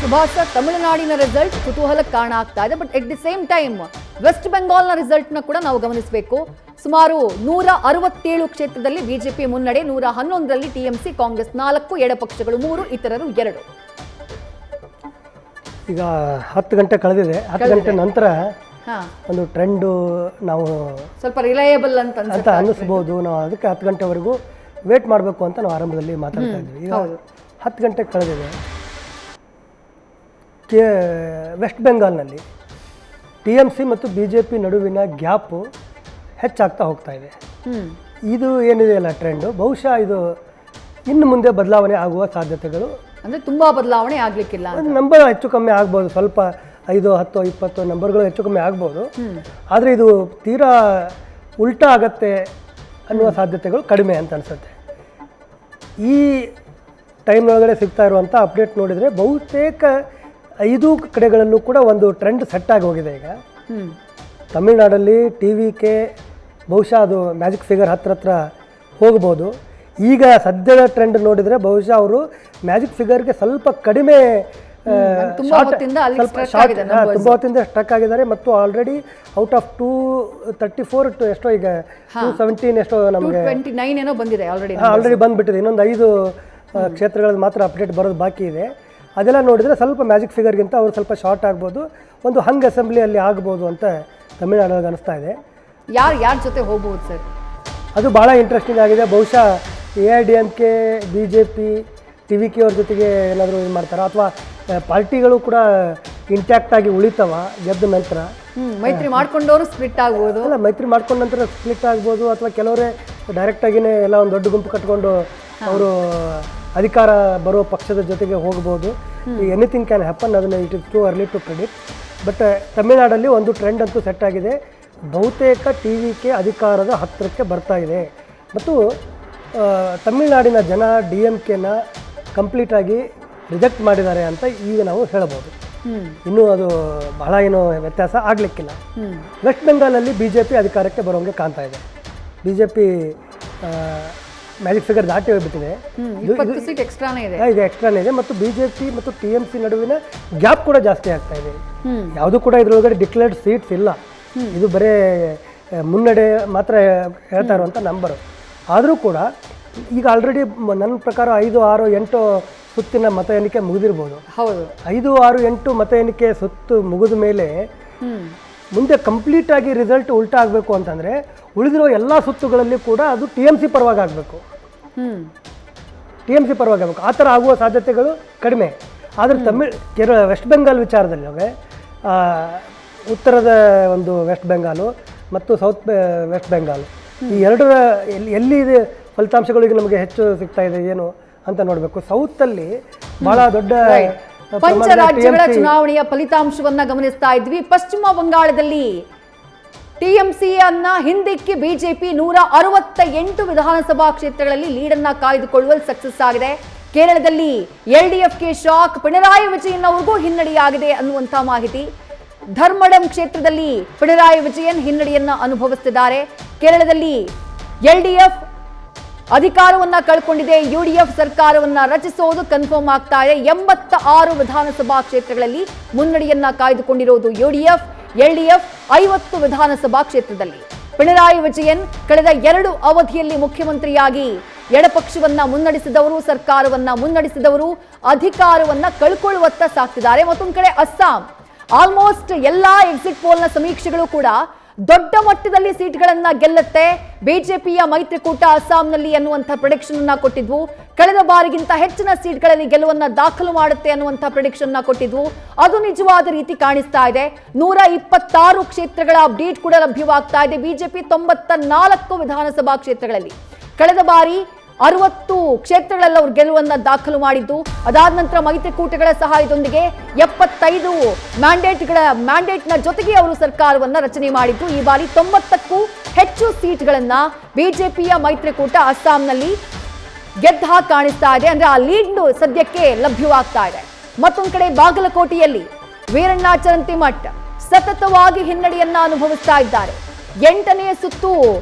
ಸುಭಾಷ್ ತಮಿಳುನಾಡಿನ ರಿಸಲ್ಟ್ ಕುತೂಹಲಕ್ಕೆ ಕಾರಣ ಆಗ್ತಾ ಇದೆ. But at the same time West ಬೆಂಗಾಲ್ನ ರಿಸಲ್ಟ್ನ ಕೂಡ ನಾವು ಗಮನಿಸಬೇಕು. ಸುಮಾರು 167 ಕ್ಷೇತ್ರದಲ್ಲಿ ಬಿಜೆಪಿ ಮುನ್ನಡೆ, 111ರಲ್ಲಿ ಟಿಎಂಸಿ, ಕಾಂಗ್ರೆಸ್ 4, ಎಡಪಕ್ಷಗಳು 3, ಇತರರು 2. ಈಗ 10 ಗಂಟೆ ಕಳೆದಿದೆ. 10 ಗಂಟೆ ನಂತರ ಒಂದು ಟ್ರೆಂಡ್ ನಾವು ಸ್ವಲ್ಪ ರಿಲಯಬಲ್ ಅಂತ ಅನ್ನಿಸ್ಬೋದು. ನಾವು ಅದಕ್ಕೆ 10 ಗಂಟೆವರೆಗೂ ವೇಟ್ ಮಾಡಬೇಕು ಅಂತ ನಾವು ಆರಂಭದಲ್ಲಿ ಮಾತಾಡ್ತಾ ಇದ್ವಿ. ಈಗ 10 ಗಂಟೆ ಕಳೆದಿದೆ. ವೆಸ್ಟ್ ಬೆಂಗಾಲ್ನಲ್ಲಿ ಟಿಎಂಸಿ ಮತ್ತು ಬಿಜೆಪಿ ನಡುವಿನ ಗ್ಯಾಪು ಹೆಚ್ಚಾಗ್ತಾ ಹೋಗ್ತಾ ಇದೆ. ಇದು ಏನಿದೆಯಲ್ಲ ಟ್ರೆಂಡು, ಬಹುಶಃ ಇದು ಇನ್ನು ಮುಂದೆ ಬದಲಾವಣೆ ಆಗುವ ಸಾಧ್ಯತೆಗಳು, ಅಂದರೆ ತುಂಬ ಬದಲಾವಣೆ ಆಗಲಿಕ್ಕಿಲ್ಲ. ನಂಬರ್ ಹೆಚ್ಚು ಕಮ್ಮಿ ಆಗ್ಬೋದು, ಸ್ವಲ್ಪ 5, 10, 20 ನಂಬರ್ಗಳು ಹೆಚ್ಚು ಕಮ್ಮಿ ಆಗ್ಬೋದು. ಆದರೆ ಇದು ತೀರಾ ಉಲ್ಟಾ ಆಗತ್ತೆ ಅನ್ನುವ ಸಾಧ್ಯತೆಗಳು ಕಡಿಮೆ ಅಂತ ಅನಿಸುತ್ತೆ. ಈ ಟೈಮ್ನೊಳಗಡೆ ಸಿಗ್ತಾ ಇರುವಂಥ ಅಪ್ಡೇಟ್ ನೋಡಿದರೆ ಬಹುತೇಕ 5 ಕಡೆಗಳಲ್ಲೂ ಕೂಡ ಒಂದು ಟ್ರೆಂಡ್ ಸೆಟ್ ಆಗಿ ಹೋಗಿದೆ. ಈಗ ತಮಿಳುನಾಡಲ್ಲಿ TVK ಬಹುಶಃ ಅದು ಮ್ಯಾಜಿಕ್ ಫಿಗರ್ ಹತ್ರ ಹೋಗ್ಬೋದು. ಈಗ ಸದ್ಯದ ಟ್ರೆಂಡ್ ನೋಡಿದರೆ ಬಹುಶಃ ಅವರು ಮ್ಯಾಜಿಕ್ ಫಿಗರ್ಗೆ ಸ್ವಲ್ಪ ಕಡಿಮೆ ತುಂಬ ಹೊತ್ತಿಂದ ಸ್ಟ್ರಕ್ ಆಗಿದ್ದಾರೆ. ಮತ್ತು ಆಲ್ರೆಡಿ ಔಟ್ ಆಫ್ 234 ಎಷ್ಟೋ, ಈಗ 217 ಎಷ್ಟೋ ನಮಗೆ ಆಲ್ರೆಡಿ ಬಂದುಬಿಟ್ಟಿದೆ. ಇನ್ನೊಂದು 5 ಕ್ಷೇತ್ರಗಳಲ್ಲಿ ಮಾತ್ರ ಅಪ್ಡೇಟ್ ಬರೋದು ಬಾಕಿ ಇದೆ. ಅದೆಲ್ಲ ನೋಡಿದರೆ ಸ್ವಲ್ಪ ಮ್ಯಾಜಿಕ್ ಫಿಗರ್ಗಿಂತ ಅವರು ಸ್ವಲ್ಪ ಶಾರ್ಟ್ ಆಗ್ಬೋದು, ಒಂದು ಹಂಗ್ ಅಸೆಂಬ್ಲಿಯಲ್ಲಿ ಆಗ್ಬೋದು ಅಂತ ತಮಿಳುನಾಡಿಗೆ ಅನಿಸ್ತಾ ಇದೆ. ಯಾರ ಜೊತೆ ಹೋಗ್ಬೋದು ಸರ್? ಅದು ಭಾಳ ಇಂಟ್ರೆಸ್ಟಿಂಗ್ ಆಗಿದೆ. ಬಹುಶಃ AIDMK, BJP, TVK ಅವ್ರ ಜೊತೆಗೆ ಏನಾದರೂ ಇದು ಮಾಡ್ತಾರಾ, ಅಥವಾ ಪಾರ್ಟಿಗಳು ಕೂಡ ಇಂಟ್ಯಾಕ್ಟ್ ಆಗಿ ಉಳಿತವ ಗೆದ್ದ ನಂತರ? ಮೈತ್ರಿ ಮಾಡ್ಕೊಂಡವರು ಸ್ಪ್ಲಿಟ್ ಆಗ್ಬೋದು. ಅಲ್ಲ, ಮೈತ್ರಿ ಮಾಡ್ಕೊಂಡ ನಂತರ ಸ್ಪ್ಲಿಟ್ ಆಗ್ಬೋದು, ಅಥವಾ ಕೆಲವರೇ ಡೈರೆಕ್ಟಾಗಿಯೇ ಎಲ್ಲ ಒಂದು ದೊಡ್ಡ ಗುಂಪು ಕಟ್ಕೊಂಡು ಅವರು ಅಧಿಕಾರ ಬರೋ ಪಕ್ಷದ ಜೊತೆಗೆ ಹೋಗ್ಬೋದು. Anything can happen. ಅದನ್ನು it is too early to predict. But ತಮಿಳುನಾಡಲ್ಲಿ ಒಂದು ಟ್ರೆಂಡ್ ಅಂತೂ ಸೆಟ್ ಆಗಿದೆ. ಬಹುತೇಕ TVK ಅಧಿಕಾರದ ಹತ್ತಿರಕ್ಕೆ ಬರ್ತಾ ಇದೆ. ಮತ್ತು ತಮಿಳುನಾಡಿನ ಜನ DMKನ ಕಂಪ್ಲೀಟಾಗಿ ರಿಜೆಕ್ಟ್ ಮಾಡಿದ್ದಾರೆ ಅಂತ ಈಗ ನಾವು ಹೇಳ್ಬೋದು. ಇನ್ನೂ ಅದು ಬಹಳ ಏನೋ ವ್ಯತ್ಯಾಸ ಆಗಲಿಕ್ಕಿಲ್ಲ. ವೆಸ್ಟ್ ಬೆಂಗಾಲಲ್ಲಿ BJP ಅಧಿಕಾರಕ್ಕೆ ಬರೋಂಗೆ ಕಾಣ್ತಾ ಇದೆ. BJP ಮ್ಯಾಜಿಕ್ ಫಿಗರ್ ದಾಟಿ ಹೋಗ್ಬಿಟ್ಟಿದೆ. ಇದು ಎಕ್ಸ್ಟ್ರಾನೇ ಇದೆ. ಮತ್ತು BJP ಮತ್ತು TMC ನಡುವಿನ ಗ್ಯಾಪ್ ಕೂಡ ಜಾಸ್ತಿ ಆಗ್ತಾ ಇದೆ. ಯಾವುದು ಕೂಡ ಇದರೊಳಗಡೆ ಡಿಕ್ಲೇರ್ಡ್ ಸೀಟ್ಸ್ ಇಲ್ಲ. ಇದು ಬರೀ ಮುನ್ನಡೆ ಮಾತ್ರ ಹೇಳ್ತಾ ಇರುವಂಥ ನಂಬರು. ಆದರೂ ಕೂಡ ಈಗ ಆಲ್ರೆಡಿ ನನ್ನ ಪ್ರಕಾರ 5, 6, 8 ಸುತ್ತಿನ ಮತ ಎಣಿಕೆ ಮುಗಿದಿರ್ಬೋದು. 5, 6, 8 ಮತ ಎಣಿಕೆ ಸುತ್ತು ಮುಗಿದ ಮೇಲೆ ಮುಂದೆ ಕಂಪ್ಲೀಟಾಗಿ ರಿಸಲ್ಟ್ ಉಲ್ಟಾ ಆಗಬೇಕು ಅಂತಂದರೆ ಉಳಿದಿರೋ ಎಲ್ಲ ಸುತ್ತುಗಳಲ್ಲಿ ಕೂಡ ಅದು TMC ಪರವಾಗಿ ಆಗಬೇಕು. ಆ ಥರ ಆಗುವ ಸಾಧ್ಯತೆಗಳು ಕಡಿಮೆ. ಆದರೆ ವೆಸ್ಟ್ ಬೆಂಗಾಲ್ ವಿಚಾರದಲ್ಲಿ ಉತ್ತರದ ಒಂದು ವೆಸ್ಟ್ ಬೆಂಗಾಲು ಮತ್ತು ಸೌತ್ ವೆಸ್ಟ್ ಬೆಂಗಾಲ್, ಈ ಎರಡರ ಎಲ್ಲಿ ಫಲಿತಾಂಶಗಳಿಗೆ ನಮಗೆ ಹೆಚ್ಚು ಸಿಗ್ತಾ ಇದೆ ಏನು ಅಂತ ನೋಡಬೇಕು. ಸೌತಲ್ಲಿ ಬಹಳ ದೊಡ್ಡ ಪಂಚರಾಜ್ಯಗಳ ಚುನಾವಣೆಯ ಫಲಿತಾಂಶವನ್ನ ಗಮನಿಸ್ತಾ ಇದ್ವಿ. ಪಶ್ಚಿಮ ಬಂಗಾಳದಲ್ಲಿ TMCಯನ್ನ ಹಿಂದಿಕ್ಕಿ BJP 168 ವಿಧಾನಸಭಾ ಕ್ಷೇತ್ರಗಳಲ್ಲಿ ಲೀಡನ್ನ ಕಾಯ್ದುಕೊಳ್ಳುವಲ್ಲಿ ಸಕ್ಸಸ್ ಆಗಿದೆ. ಕೇರಳದಲ್ಲಿ LDFಗೆ ಶಾಕ್, ಪಿಣರಾಯಿ ವಿಜಯನ್ ಅವ್ರಿಗೂ ಹಿನ್ನಡೆಯಾಗಿದೆ ಅನ್ನುವಂಥ ಮಾಹಿತಿ. ಧರ್ಮಡಂ ಕ್ಷೇತ್ರದಲ್ಲಿ ಪಿಣರಾಯಿ ವಿಜಯನ್ ಹಿನ್ನಡೆಯನ್ನ ಅನುಭವಿಸುತ್ತಿದ್ದಾರೆ. ಕೇರಳದಲ್ಲಿ LDF ಅಧಿಕಾರವನ್ನ ಕಳ್ಕೊಂಡಿದೆ. UDF ಸರ್ಕಾರವನ್ನ ರಚಿಸೋದು ಕನ್ಫರ್ಮ್ ಆಗ್ತಾ ಇದೆ. 86 ವಿಧಾನಸಭಾ ಕ್ಷೇತ್ರಗಳಲ್ಲಿ ಮುನ್ನಡೆಯನ್ನ ಕಾಯ್ದುಕೊಂಡಿರೋದು UDF. LDF 50 ವಿಧಾನಸಭಾ ಕ್ಷೇತ್ರದಲ್ಲಿ. ಪಿಣರಾಯಿ ವಿಜಯನ್ ಕಳೆದ 2 ಅವಧಿಯಲ್ಲಿ ಮುಖ್ಯಮಂತ್ರಿಯಾಗಿ ಎಡಪಕ್ಷವನ್ನ ಮುನ್ನಡೆಸಿದವರು, ಸರ್ಕಾರವನ್ನ ಮುನ್ನಡೆಸಿದವರು ಅಧಿಕಾರವನ್ನ ಕಳ್ಕೊಳ್ಳುವತ್ತ ಸಾಗ್ತಿದ್ದಾರೆ. ಮತ್ತೊಂದು ಕಡೆ ಅಸ್ಸಾಂ, ಆಲ್ಮೋಸ್ಟ್ ಎಲ್ಲಾ ಎಕ್ಸಿಟ್ ಪೋಲ್ನ ಸಮೀಕ್ಷೆಗಳು ಕೂಡ ದೊಡ್ಡ ಮಟ್ಟದಲ್ಲಿ ಸೀಟ್ಗಳನ್ನ ಗೆಲ್ಲುತ್ತೆ BJPಯ ಮೈತ್ರಿಕೂಟ ಅಸ್ಸಾಂನಲ್ಲಿ ಅನ್ನುವಂಥ ಪ್ರೆಡಿಕ್ಷನ್ ಅನ್ನ ಕೊಟ್ಟಿದ್ವು. ಕಳೆದ ಬಾರಿಗಿಂತ ಹೆಚ್ಚಿನ ಸೀಟ್ಗಳಲ್ಲಿ ಗೆಲುವನ್ನ ದಾಖಲು ಮಾಡುತ್ತೆ ಅನ್ನುವಂಥ ಪ್ರೆಡಿಕ್ಷನ್ ಕೊಟ್ಟಿದ್ವು. ಅದು ನಿಜವಾದ ರೀತಿ ಕಾಣಿಸ್ತಾ ಇದೆ. 126 ಕ್ಷೇತ್ರಗಳ ಅಪ್ಡೇಟ್ ಕೂಡ ಲಭ್ಯವಾಗ್ತಾ ಇದೆ. BJP 94 ವಿಧಾನಸಭಾ ಕ್ಷೇತ್ರಗಳಲ್ಲಿ ಕಳೆದ ಬಾರಿ 60 ಕ್ಷೇತ್ರಗಳಲ್ಲಿ ಅವರು ಗೆಲುವನ್ನ ದಾಖಲು ಮಾಡಿದ್ದು. ಅದಾದ ನಂತರ ಮೈತ್ರಿಕೂಟಗಳ ಸಹಾಯದೊಂದಿಗೆ 75 ಮ್ಯಾಂಡೇಟ್ನ ಜೊತೆಗೆ ಅವರು ಸರ್ಕಾರವನ್ನ ರಚನೆ ಮಾಡಿದ್ದು. ಈ ಬಾರಿ 90ಕ್ಕೂ ಹೆಚ್ಚು ಸೀಟ್ಗಳನ್ನ BJPಯ ಮೈತ್ರಿಕೂಟ ಅಸ್ಸಾಂನಲ್ಲಿ ಗೆದ್ದ ಕಾಣಿಸ್ತಾ ಇದೆ. ಅಂದ್ರೆ ಆ ಲೀಡ್ ಸದ್ಯಕ್ಕೆ ಲಭ್ಯವಾಗ್ತಾ ಇದೆ. ಮತ್ತೊಂದು ಕಡೆ ಬಾಗಲಕೋಟೆಯಲ್ಲಿ ವೀರಣ್ಣ ಚರಂತಿಮಠ್ ಸತತವಾಗಿ ಹಿನ್ನಡೆಯನ್ನ ಅನುಭವಿಸ್ತಾ ಇದ್ದಾರೆ. 8ನೇ ಸುತ್ತು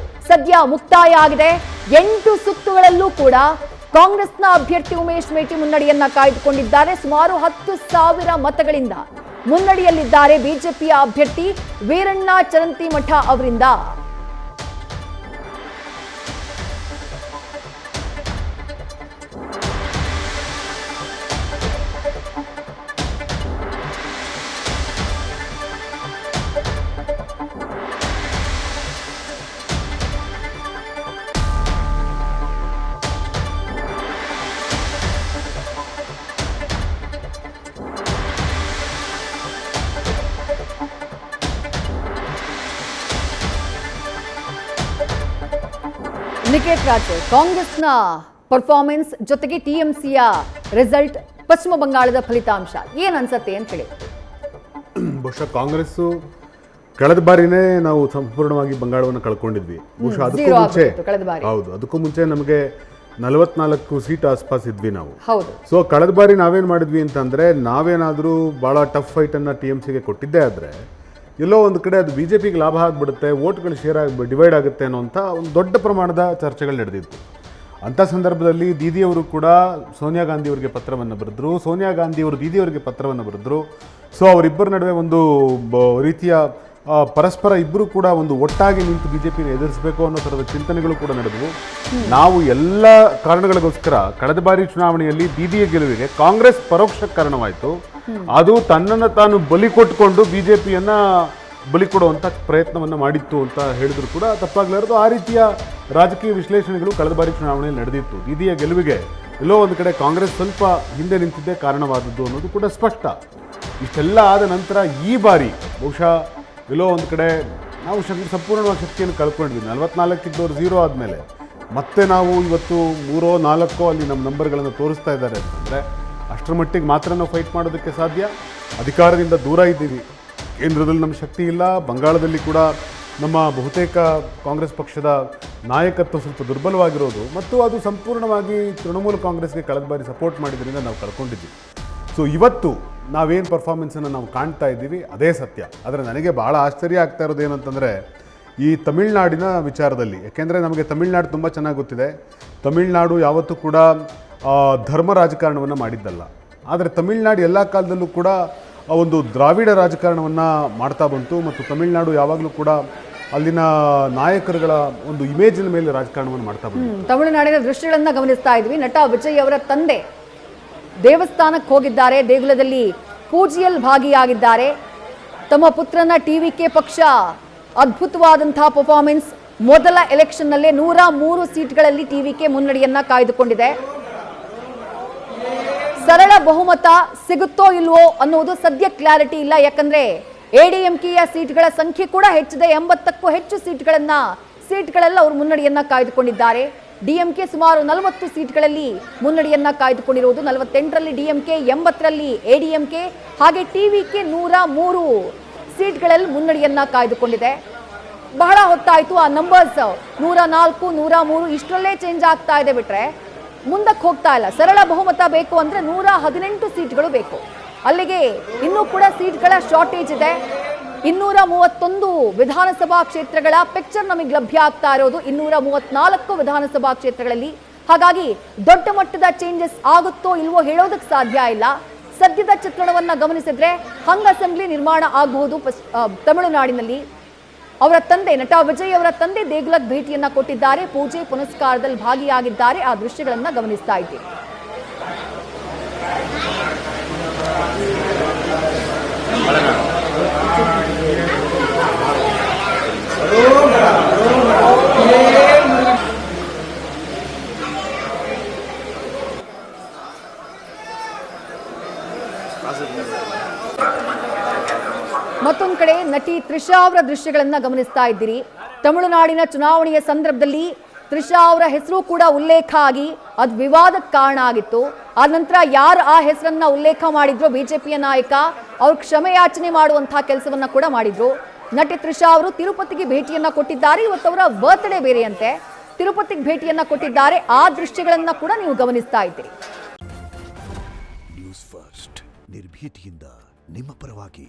ಸದ್ಯ ಮುಕ್ತಾಯ ಆಗಿದೆ. 8 ಸುತ್ತುಗಳಲ್ಲೂ ಕೂಡ ಕಾಂಗ್ರೆಸ್ನ ಅಭ್ಯರ್ಥಿ ಉಮೇಶ್ ಮೇಟಿ ಮುನ್ನಡೆಯನ್ನ ಕಾಯ್ದುಕೊಂಡಿದ್ದಾರೆ. ಸುಮಾರು 10,000 ಮತಗಳಿಂದ ಮುನ್ನಡೆಯಲ್ಲಿದ್ದಾರೆ ಬಿಜೆಪಿಯ ಅಭ್ಯರ್ಥಿ ವೀರಣ್ಣ ಚರಂತಿಮಠ ಅವರಿಂದ. ನಿಖೇತ್ ರಾಜ್, ಕಾಂಗ್ರೆಸ್ನ ಪರ್ಫಾರ್ಮೆನ್ಸ್ ಜೊತೆಗೆ ಟಿಎಂಸಿಯ ರಿಸಲ್ಟ್, ಪಶ್ಚಿಮ ಬಂಗಾಳದ ಫಲಿತಾಂಶ ಏನ್ ಅನ್ಸತ್ತೆ ಅಂತ ಹೇಳಿ. ಬಹುಶಃ ಕಾಂಗ್ರೆಸ್ ಕಳೆದ ಬಾರಿನೇ ನಾವು ಸಂಪೂರ್ಣವಾಗಿ ಬಂಗಾಳವನ್ನು ಕಳ್ಕೊಂಡಿದ್ವಿ. ಬಹುಶಃ ಅದಕ್ಕೂ ಮುಂಚೆ ಅದಕ್ಕೂ ಮುಂಚೆ ನಮಗೆ 44 ಸೀಟ್ ಆಸ್ಪಾಸ್ ಇದ್ವಿ ನಾವು. ಸೊ ಕಳೆದ ಬಾರಿ ನಾವೇನ್ ಮಾಡಿದ್ವಿ ಅಂತಂದ್ರೆ, ನಾವೇನಾದ್ರೂ ಬಹಳ ಟಫ್ ಫೈಟ್ ಅನ್ನ ಟಿಎಂಸಿಗೆ ಕೊಟ್ಟಿದ್ದೇ ಆದ್ರೆ ಎಲ್ಲೋ ಒಂದು ಕಡೆ ಅದು ಬಿಜೆಪಿಗೆ ಲಾಭ ಆಗ್ಬಿಡುತ್ತೆ, ವೋಟ್ಗಳು ಶೇರ್ ಆಗಿ ಡಿವೈಡ್ ಆಗುತ್ತೆ ಅನ್ನೋಂಥ ಒಂದು ದೊಡ್ಡ ಪ್ರಮಾಣದ ಚರ್ಚೆಗಳು ನಡೆದಿತ್ತು. ಅಂಥ ಸಂದರ್ಭದಲ್ಲಿ ದೀದಿಯವರು ಕೂಡ ಸೋನಿಯಾ ಗಾಂಧಿ ಅವರಿಗೆ ಪತ್ರವನ್ನು ಬರೆದ್ರು, ಸೋನಿಯಾ ಗಾಂಧಿ ಅವರು ದೀದಿಯವರಿಗೆ ಪತ್ರವನ್ನು ಬರೆದ್ರು. ಸೊ ಅವರಿಬ್ಬರ ನಡುವೆ ಒಂದು ರೀತಿಯ ಪರಸ್ಪರ ಇಬ್ಬರು ಕೂಡ ಒಂದು ಒಟ್ಟಾಗಿ ನಿಂತು ಬಿಜೆಪಿನ ಎದುರಿಸಬೇಕು ಅನ್ನೋ ಥರದ ಚಿಂತನೆಗಳು ಕೂಡ ನಡೆದವು. ನಾವು ಎಲ್ಲ ಕಾರಣಗಳಿಗೋಸ್ಕರ ಕಳೆದ ಬಾರಿ ಚುನಾವಣೆಯಲ್ಲಿ ದೀದಿಯ ಗೆಲುವಿಗೆ ಕಾಂಗ್ರೆಸ್ ಪರೋಕ್ಷ ಕಾರಣವಾಯಿತು. ಅದು ತನ್ನನ್ನು ತಾನು ಬಲಿ ಕೊಟ್ಟುಕೊಂಡು ಬಿಜೆಪಿಯನ್ನ ಬಲಿ ಕೊಡುವಂಥ ಪ್ರಯತ್ನವನ್ನು ಮಾಡಿತ್ತು ಅಂತ ಹೇಳಿದ್ರು ಕೂಡ ತಪ್ಪಾಗಲಾರದು. ಆ ರೀತಿಯ ರಾಜಕೀಯ ವಿಶ್ಲೇಷಣೆಗಳು ಕಳೆದ ಬಾರಿ ಚುನಾವಣೆಯಲ್ಲಿ ನಡೆದಿತ್ತು. ದೀದಿಯ ಗೆಲುವಿಗೆ ಎಲ್ಲೋ ಒಂದು ಕಡೆ ಕಾಂಗ್ರೆಸ್ ಸ್ವಲ್ಪ ಹಿಂದೆ ನಿಂತಿದ್ದೇ ಕಾರಣವಾದದ್ದು ಅನ್ನೋದು ಕೂಡ ಸ್ಪಷ್ಟ. ಇಷ್ಟೆಲ್ಲ ಆದ ನಂತರ ಈ ಬಾರಿ ಬಹುಶಃ ಎಲ್ಲೋ ಒಂದು ಕಡೆ ನಾವು ಸಂಪೂರ್ಣವಾಗಿ ಶಕ್ತಿಯನ್ನು ಕಳ್ಕೊಂಡಿದ್ವಿ. 44 0 ಆದಮೇಲೆ ಮತ್ತೆ ನಾವು ಇವತ್ತು 3 4 ಅಲ್ಲಿ ನಮ್ಮ ನಂಬರ್ಗಳನ್ನು ತೋರಿಸ್ತಾ ಇದ್ದಾರೆ ಅಂತಂದರೆ ಅಷ್ಟರ ಮಟ್ಟಿಗೆ ಮಾತ್ರ ನಾವು ಫೈಟ್ ಮಾಡೋದಕ್ಕೆ ಸಾಧ್ಯ. ಅಧಿಕಾರದಿಂದ ದೂರ ಇದ್ದೀವಿ, ಕೇಂದ್ರದಲ್ಲಿ ನಮ್ಮ ಶಕ್ತಿ ಇಲ್ಲ, ಬಂಗಾಳದಲ್ಲಿ ಕೂಡ ನಮ್ಮ ಬಹುತೇಕ ಕಾಂಗ್ರೆಸ್ ಪಕ್ಷದ ನಾಯಕತ್ವ ಸ್ವಲ್ಪ ದುರ್ಬಲವಾಗಿರೋದು ಮತ್ತು ಅದು ಸಂಪೂರ್ಣವಾಗಿ ತೃಣಮೂಲ ಕಾಂಗ್ರೆಸ್ಗೆ ಕಳೆದ ಬಾರಿ ಸಪೋರ್ಟ್ ಮಾಡಿದ್ರಿಂದ ನಾವು ಕಳ್ಕೊಂಡಿದ್ದೀವಿ. ಸೊ ಇವತ್ತು ನಾವೇನು ಪರ್ಫಾರ್ಮೆನ್ಸನ್ನು ನಾವು ಕಾಣ್ತಾ ಇದ್ದೀವಿ ಅದೇ ಸತ್ಯ. ಆದರೆ ನನಗೆ ಭಾಳ ಆಶ್ಚರ್ಯ ಆಗ್ತಾ ಇರೋದು ಏನಂತಂದರೆ ಈ ತಮಿಳ್ನಾಡಿನ ವಿಚಾರದಲ್ಲಿ. ಯಾಕೆಂದರೆ ನಮಗೆ ತಮಿಳ್ನಾಡು ತುಂಬ ಚೆನ್ನಾಗಿ ಗೊತ್ತಿದೆ. ತಮಿಳ್ನಾಡು ಯಾವತ್ತೂ ಕೂಡ ಧರ್ಮ ರಾಜಕಾರಣವನ್ನು ಮಾಡಿದ್ದಲ್ಲ. ಆದರೆ ತಮಿಳ್ನಾಡು ಎಲ್ಲ ಕಾಲದಲ್ಲೂ ಕೂಡ ಒಂದು ದ್ರಾವಿಡ ರಾಜಕಾರಣವನ್ನು ಮಾಡ್ತಾ ಬಂತು ಮತ್ತು ತಮಿಳ್ನಾಡು ಯಾವಾಗಲೂ ಕೂಡ ಅಲ್ಲಿನ ನಾಯಕರುಗಳ ಒಂದು ಇಮೇಜಿನ ಮೇಲೆ ರಾಜಕಾರಣವನ್ನು ಮಾಡ್ತಾ ಬಂತು. ತಮಿಳುನಾಡಿನ ದೃಶ್ಯಗಳನ್ನು ಗಮನಿಸ್ತಾ ಇದ್ವಿ. ನಟ ವಿಜಯ್ ಅವರ ತಂದೆ ದೇವಸ್ಥಾನಕ್ಕೆ ಹೋಗಿದ್ದಾರೆ, ದೇಗುಲದಲ್ಲಿ ಪೂಜೆಯಲ್ಲಿ ಭಾಗಿಯಾಗಿದ್ದಾರೆ. ತಮ್ಮ ಪುತ್ರನ ಟಿವಿಕೆ ಪಕ್ಷ ಅದ್ಭುತವಾದಂತಹ ಪರ್ಫಾರ್ಮೆನ್ಸ್. ಮೊದಲ ಎಲೆಕ್ಷನ್ನಲ್ಲೇ 103 ಸೀಟ್ಗಳಲ್ಲಿ ಟಿವಿಕೆ ಮುನ್ನಡೆಯನ್ನ ಕಾಯ್ದುಕೊಂಡಿದೆ. ಸರಳ ಬಹುಮತ ಸಿಗುತ್ತೋ ಇಲ್ವೋ ಅನ್ನೋದು ಸದ್ಯ ಕ್ಲಾರಿಟಿ ಇಲ್ಲ. ಯಾಕಂದ್ರೆ ಎಡಿಎಂಕೆಯ ಸೀಟ್ಗಳ ಸಂಖ್ಯೆ ಕೂಡ ಹೆಚ್ಚಿದೆ. 80ಕ್ಕೂ ಹೆಚ್ಚು ಸೀಟ್ಗಳೆಲ್ಲ ಅವರು ಮುನ್ನಡೆಯನ್ನ ಕಾಯ್ದುಕೊಂಡಿದ್ದಾರೆ. ಡಿಎಂಕೆ ಸುಮಾರು 40 ಸೀಟ್ಗಳಲ್ಲಿ ಮುನ್ನಡೆಯನ್ನ ಕಾಯ್ದುಕೊಂಡಿರುವುದು. 48ರಲ್ಲಿ ಡಿಎಂಕೆ, 80ರಲ್ಲಿ ಎಡಿಎಂಕೆ, ಹಾಗೆ ಟಿವಿಕೆ 103 ಸೀಟ್ಗಳಲ್ಲಿ ಮುನ್ನಡೆಯನ್ನ ಕಾಯ್ದುಕೊಂಡಿದೆ. ಬಹಳ ಹೊತ್ತಾಯಿತು. ಆ ನಂಬರ್ಸ್ 104, 103 ಇಷ್ಟರಲ್ಲೇ ಚೇಂಜ್ ಆಗ್ತಾ ಇದೆ ಬಿಟ್ರೆ ಮುಂದಕ್ಕೆ ಹೋಗ್ತಾ ಇಲ್ಲ. ಸರಳ ಬಹುಮತ ಬೇಕು ಅಂದ್ರೆ 118 ಸೀಟ್ಗಳು ಬೇಕು. ಅಲ್ಲಿಗೆ ಇನ್ನೂ ಕೂಡ ಸೀಟ್ಗಳ ಶಾರ್ಟೇಜ್ ಇದೆ. 231 ವಿಧಾನಸಭಾ ಕ್ಷೇತ್ರಗಳ ಪಿಕ್ಚರ್ ನಮಗೆ ಲಭ್ಯ ಆಗ್ತಾ ಇರೋದು 234 ವಿಧಾನಸಭಾ ಕ್ಷೇತ್ರಗಳಲ್ಲಿ. ಹಾಗಾಗಿ ದೊಡ್ಡ ಮಟ್ಟದ ಚೇಂಜಸ್ ಆಗುತ್ತೋ ಇಲ್ವೋ ಹೇಳೋದಕ್ಕೆ ಸಾಧ್ಯ ಇಲ್ಲ. ಸದ್ಯದ ಚಿತ್ರಣವನ್ನ ಗಮನಿಸಿದ್ರೆ ಹಂಗ್ ಅಸೆಂಬ್ಲಿ ನಿರ್ಮಾಣ ಆಗಬಹುದು ತಮಿಳುನಾಡಿನಲ್ಲಿ. ಅವರ ತಂದೆ ನಟ ವಿಜಯ್ ಅವರ ತಂದೆ ದೇಗುಲಕ್ಕೆ ಭೇಟಿಯನ್ನ ಕೊಟ್ಟಿದ್ದಾರೆ, ಪೂಜೆ ಪುನಸ್ಕಾರದಲ್ಲಿ ಭಾಗಿಯಾಗಿದ್ದಾರೆ. ಆ ದೃಶ್ಯಗಳನ್ನ ಗಮನಿಸ್ತಾ ಇದ್ದೀವಿ. ಮತ್ತೊಂದು ಕಡೆ ನಟಿ ತ್ರಿಷಾ ಅವರ ದೃಶ್ಯಗಳನ್ನ ಗಮನಿಸ್ತಾ ಇದ್ದೀರಿ. ತಮಿಳುನಾಡಿನ ಚುನಾವಣೆಯ ಸಂದರ್ಭದಲ್ಲಿ ತ್ರಿಷಾ ಅವರ ಹೆಸರು ಕೂಡ ಉಲ್ಲೇಖ ಆಗಿ ಅದು ವಿವಾದಕ್ಕೆ ಕಾರಣ ಆಗಿತ್ತು. ಆ ನಂತರ ಯಾರು ಆ ಹೆಸರನ್ನ ಉಲ್ಲೇಖ ಮಾಡಿದ್ರು ಬಿಜೆಪಿಯ ನಾಯಕ, ಅವ್ರು ಕ್ಷಮೆ ಯಾಚನೆ ಮಾಡುವಂತಹ ಕೆಲಸವನ್ನ ಕೂಡ ಮಾಡಿದ್ರು. ನಟಿ ತ್ರಿಷಾ ಅವರು ತಿರುಪತಿಗೆ ಭೇಟಿಯನ್ನ ಕೊಟ್ಟಿದ್ದಾರೆ. ಇವತ್ತು ಅವರ ಬರ್ತ್ಡೇ ಬೇರೆಯಂತೆ, ತಿರುಪತಿಗೆ ಭೇಟಿಯನ್ನ ಕೊಟ್ಟಿದ್ದಾರೆ. ಆ ದೃಶ್ಯಗಳನ್ನ ಕೂಡ ನೀವು ಗಮನಿಸ್ತಾ ಇದ್ದೀರಿ. ನ್ಯೂಸ್ ಫಸ್ಟ್ ನಿರ್ಭೀತಿಯಿಂದ ನಿಮ್ಮ ಪರವಾಗಿ.